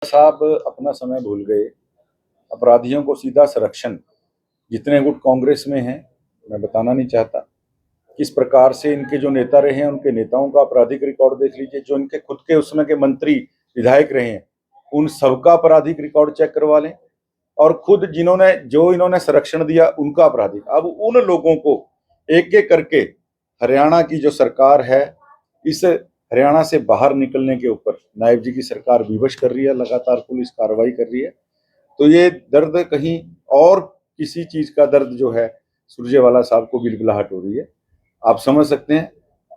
साहब अपना समय भूल गए। अपराधियों को सीधा संरक्षण। जितने गुट कांग्रेस में हैं, मैं बताना नहीं चाहता किस प्रकार से इनके जो नेता रहे हैं, उनके नेताओं का आपराधिक रिकॉर्ड देख लीजिए। जो इनके खुद के उस समय के मंत्री विधायक रहे हैं, उन सबका आपराधिक रिकॉर्ड चेक करवा लें। और खुद इन्होंने संरक्षण दिया, उनका आपराधिक। अब उन लोगों को एक एक करके हरियाणा की जो सरकार है, इस हरियाणा से बाहर निकलने के ऊपर नायब जी की सरकार विवश कर रही है, लगातार पुलिस कार्रवाई कर रही है। तो ये दर्द कहीं और किसी चीज का दर्द जो है, सुरजेवाला साहब को बिलबिलाहट हो रही है, आप समझ सकते हैं।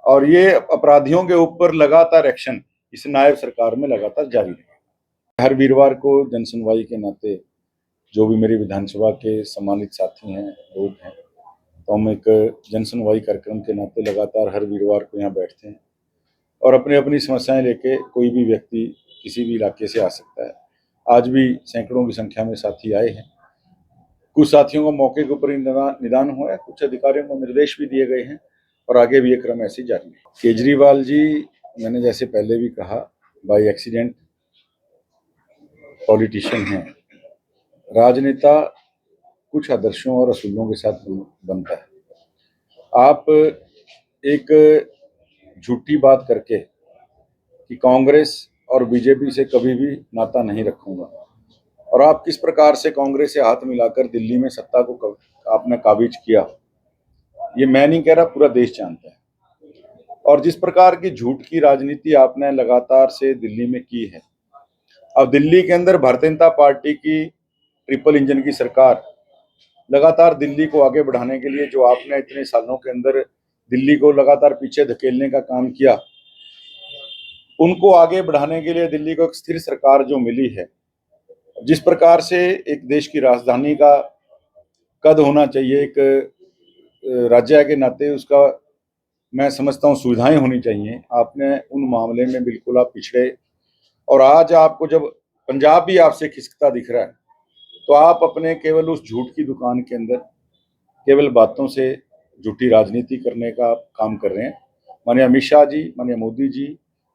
और ये अपराधियों के ऊपर लगातार एक्शन इस नायब सरकार में लगातार जारी है। हर वीरवार को जनसुनवाई के नाते जो भी मेरी विधानसभा के सम्मानित साथी हैं, लोग हैं, तो हम एक जनसुनवाई कार्यक्रम के नाते लगातार हर वीरवार को यहाँ बैठते हैं और अपनी अपनी समस्याएं लेके कोई भी व्यक्ति किसी भी इलाके से आ सकता है। आज भी सैकड़ों की संख्या में साथी आए हैं। कुछ साथियों को मौके के ऊपर निदान हुआ है, कुछ अधिकारियों को निर्देश भी दिए गए हैं और आगे भी ये क्रम ऐसे ही जारी है। केजरीवाल जी, मैंने जैसे पहले भी कहा, बाय एक्सीडेंट पॉलिटिशियन हैं। राजनेता कुछ आदर्शों और असूलों के साथ बनता है। आप एक झूठी बात करके कि कांग्रेस और बीजेपी से कभी भी नाता नहीं रखूंगा, और आप किस प्रकार से कांग्रेस से हाथ मिलाकर दिल्ली में सत्ता को आपने काबिज किया, ये मैं नहीं कह रहा, पूरा देश जानता है। और जिस प्रकार की झूठ की राजनीति आपने लगातार से दिल्ली में की है, अब दिल्ली के अंदर भारतीय जनता पार्टी की ट्रिपल इंजन की सरकार लगातार दिल्ली को आगे बढ़ाने के लिए, जो आपने इतने सालों के अंदर दिल्ली को लगातार पीछे धकेलने का काम किया, उनको आगे बढ़ाने के लिए दिल्ली को एक स्थिर सरकार जो मिली है, जिस प्रकार से एक देश की राजधानी का कद होना चाहिए, एक राज्य के नाते उसका मैं समझता हूँ सुविधाएं होनी चाहिए, आपने उन मामले में बिल्कुल आप पिछड़े। और आज आपको जब पंजाब भी आपसे खिसकता दिख रहा है, तो आप अपने केवल उस झूठ की दुकान के अंदर केवल बातों से झूठी राजनीति करने का आप काम कर रहे हैं। माननीय अमित शाह जी, माननीय मोदी जी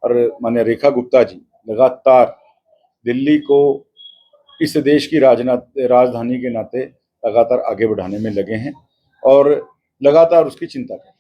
और माननीय रेखा गुप्ता जी लगातार दिल्ली को इस देश की राजधानी के नाते लगातार आगे बढ़ाने में लगे हैं और लगातार उसकी चिंता करें।